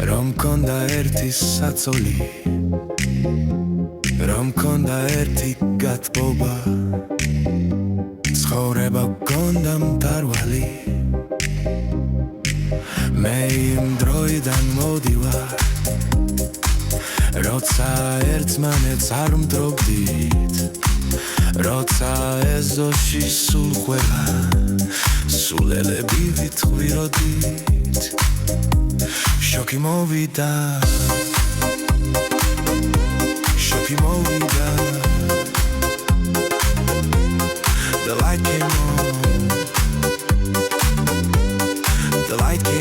რომ მქონდა ერთი საწოლი რომ მქონდა ერთი გათბობა ცხოვრება გქონდა მდარვალი მე იმ დროიდან მოდივარ როცა ერთმანეთს არ მდრობდით როცა ეზოში სულ ხვება სულელები ვითხვიროდით შოკი მოვიდა შოკი მოვიდა The light came on The light came